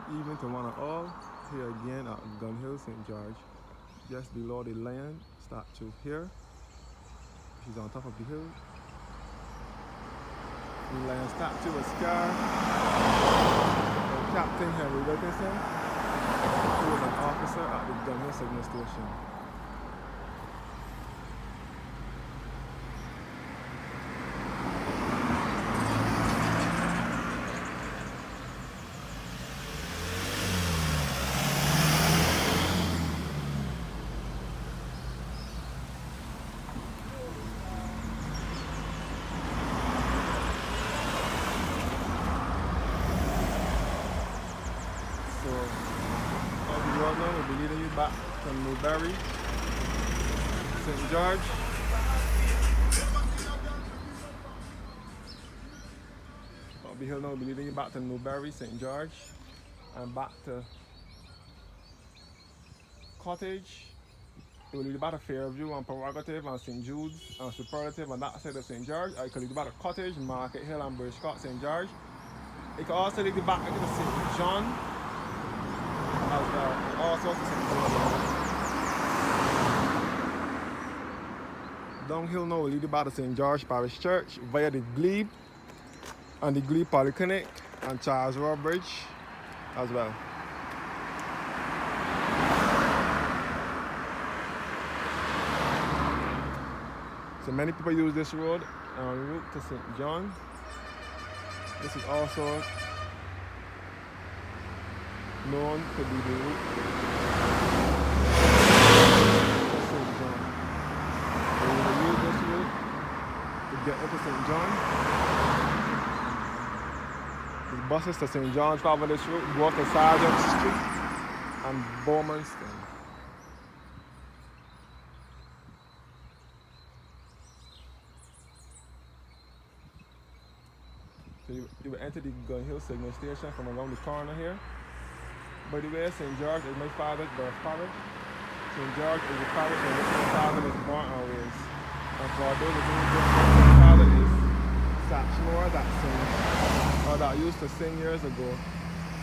evening to one and all. Here again at Gun Hill, St. George. Just below the lion statue here. She's on top of the hill. The lion statue was carved by Captain Henry Wilkinson, who was an officer at the Gun Hill Signal Station. So, all the road now will be leading you back to Newberry, St. George. Up the hill now will be leading you back to Newberry, St. George, and back to Cottage. It will lead you back to Fairview and Prerogative and St. Jude's and Superlative on that side of St. George. Or it could lead you back to Cottage, Market Hill and Birchcourt, St. George. It could also lead you back to St. John as well, and all sorts of St. John. Downhill now will lead you back to St. George Parish Church via the Glebe and the Glebe Polyclinic and Charles Road Bridge as well. So many people use this road en route to St. John. This is also known to be the route to St. John. So you will use this route to get into St. John. The buses to St. John travel this route, go up to Sergeant Street and Bowmanston. So you will enter the Gun Hill Signal Station from around the corner here. By the way, St. George is my father's birth parish. St. George is the parish in which my father was born and raised. And for those of you who don't know, my father is Satchmore that used to sing years ago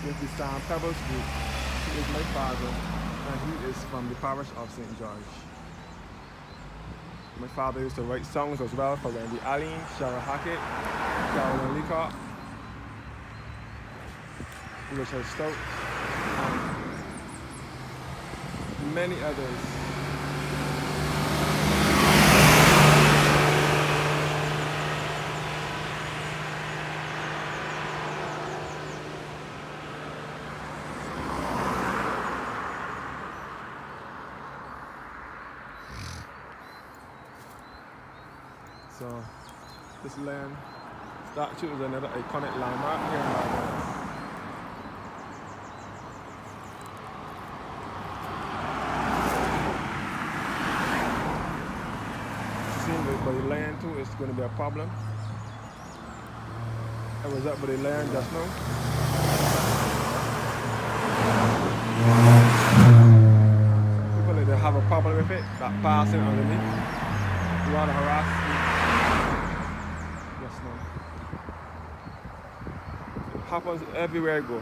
with the Sam Pebbles group. He is my father, and he is from the parish of St. George. My father used to write songs as well for Wendy Allen, Sharon Hackett, Carolyn Leacock, Richard Stout, and many others. So this land statue is another iconic landmark here in Barbados. Seeing by the land too is going to be a problem. I was up by the land just now. People like they have a problem with it, that passing underneath. You want to harass me? Yes, no. It happens everywhere I go.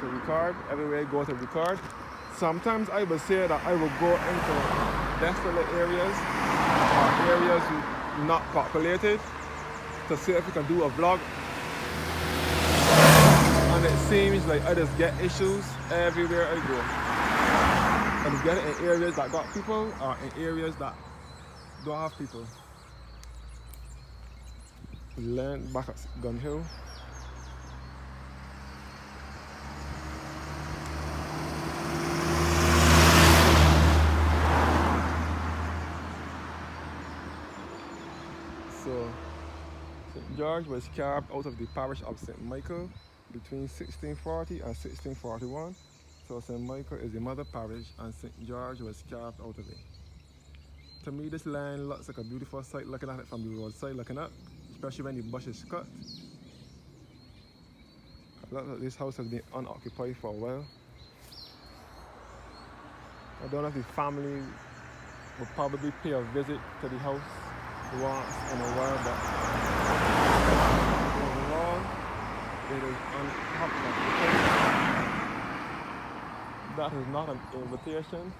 To record, everywhere I go to record. Sometimes I will say that I will go into desolate areas or areas not populated to see if we can do a vlog. And it seems like I just get issues everywhere I go. And you get it in areas that got people or in areas that don't have people. We land back at Gun Hill. So, St. George was carved out of the parish of St. Michael between 1640 and 1641. So St. Michael is the mother parish and St. George was carved out of it. To me, this land looks like a beautiful sight looking at it from the roadside looking up, especially when the bush is cut. It looks like this house has been unoccupied for a while. I don't know if the family will probably pay a visit to the house once in a while, but overall, It is that is not an invitation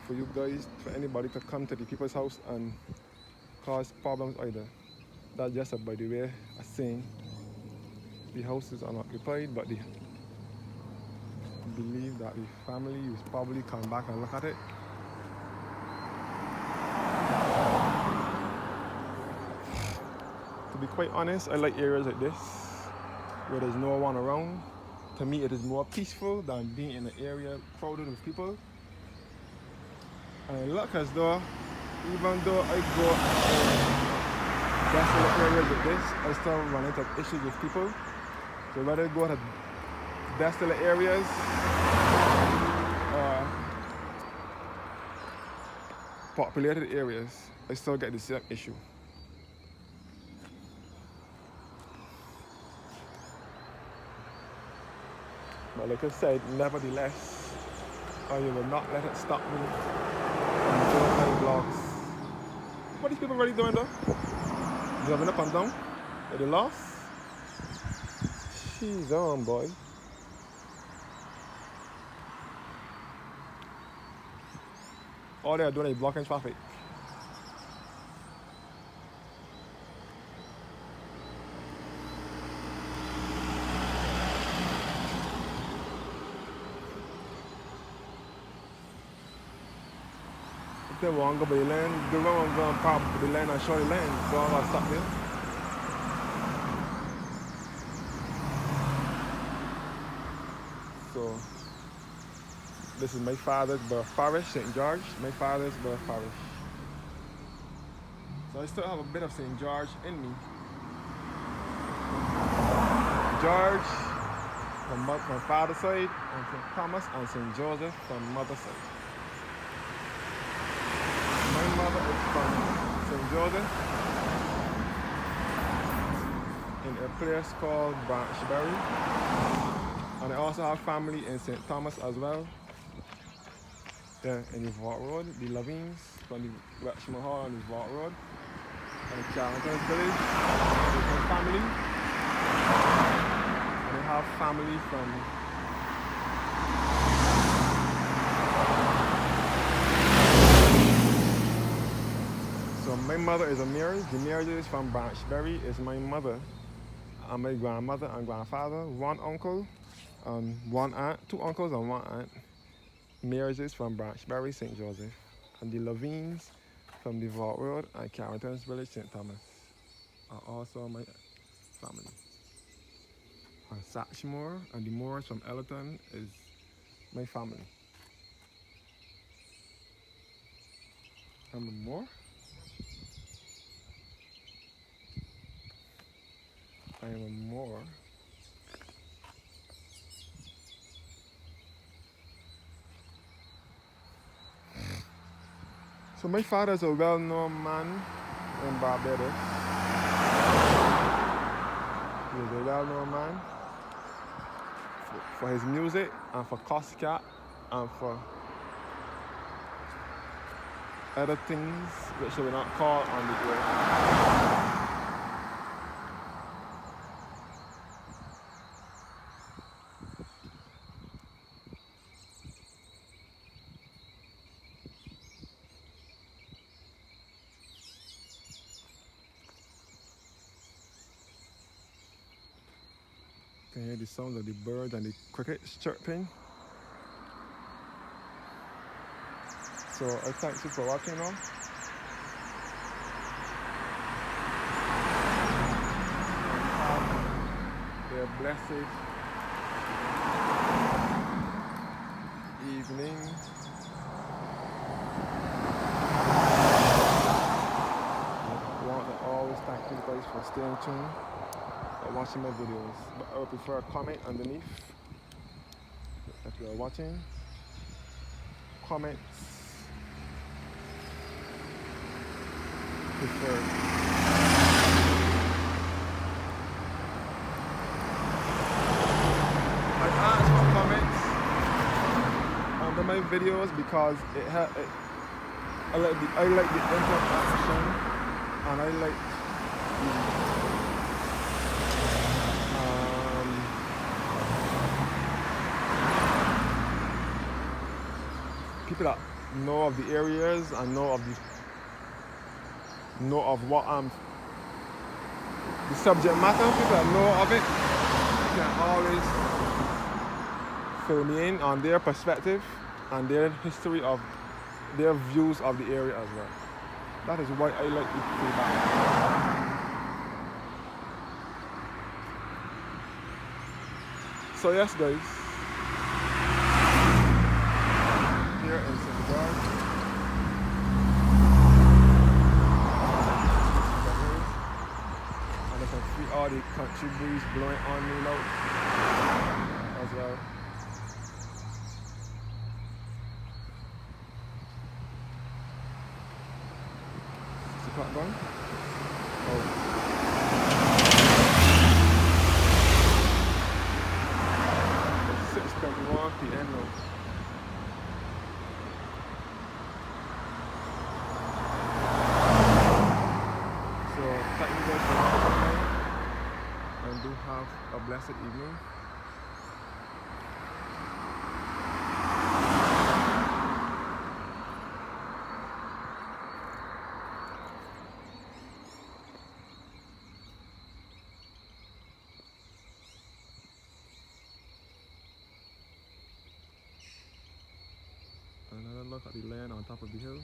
for you guys, for anybody to come to the people's house and cause problems either. That's just a, by the way, a saying. The house is unoccupied, but they believe that the family will probably come back and look at it. To be quite honest, I like areas like this where there's no one around. To me, it is more peaceful than being in an area crowded with people. And I look as though, even though I go in desolate areas like this, I still run into issues with people. So whether I go to desolate areas or populated areas, I still get the same issue. But like I said, nevertheless, I will not let it stop me from doing my vlogs. What are these people really doing though? Driving up and down? Are they lost? She's on, boy. All they are doing is blocking traffic. If they want to go by the lane, the road going to pop the lane and show the lane, so I'm going to stop there. So, this is my father's birth parish, St. George, my father's birth parish. So I still have a bit of St. George in me. George from father's side, and St. Thomas and St. Joseph from mother's side. My mother is from St. Joseph in a place called Branchbury. And I also have family in St. Thomas as well. There in the Vault Road, the Lavines from the Richmond Hall on the Vault Road. And Carrington's Village, my family. And I have family from so my mother is a marriage. The marriage is from Branchbury is my mother and my grandmother and grandfather, one uncle and one aunt, two uncles and one aunt. Marriages from Branchbury, St. Joseph, and the Lavines from the Vault Road and Carrington's Village, St. Thomas, are also my family. And Satchmore and the Moors from Ellerton is my family. I'm a Moor. I am a Moor. So my father is a well-known man in Barbados. He is a well-known man for his music and for Coscat and for other things which I will not call on the air. You can hear the sounds of the birds and the crickets chirping. So I thank you for watching all. Have a blessed evening. I want to always thank you guys for staying tuned. Watching my videos, but I would prefer a comment underneath if you're watching. Comments preferred. I ask for comments under my videos because I like the interaction and I like the people that know of the areas and know of what the subject matter, people that know of it can always fill me in on their perspective and their history of their views of the area as well. That is why I like the feedback. So yes guys, here in St. George, and I can feel all the country breeze blowing on me now as well. 6 o'clock gone? Oh. 6:31 p.m. now. So thank you guys for watching and do have a blessed evening. Another look at the land on top of the hill.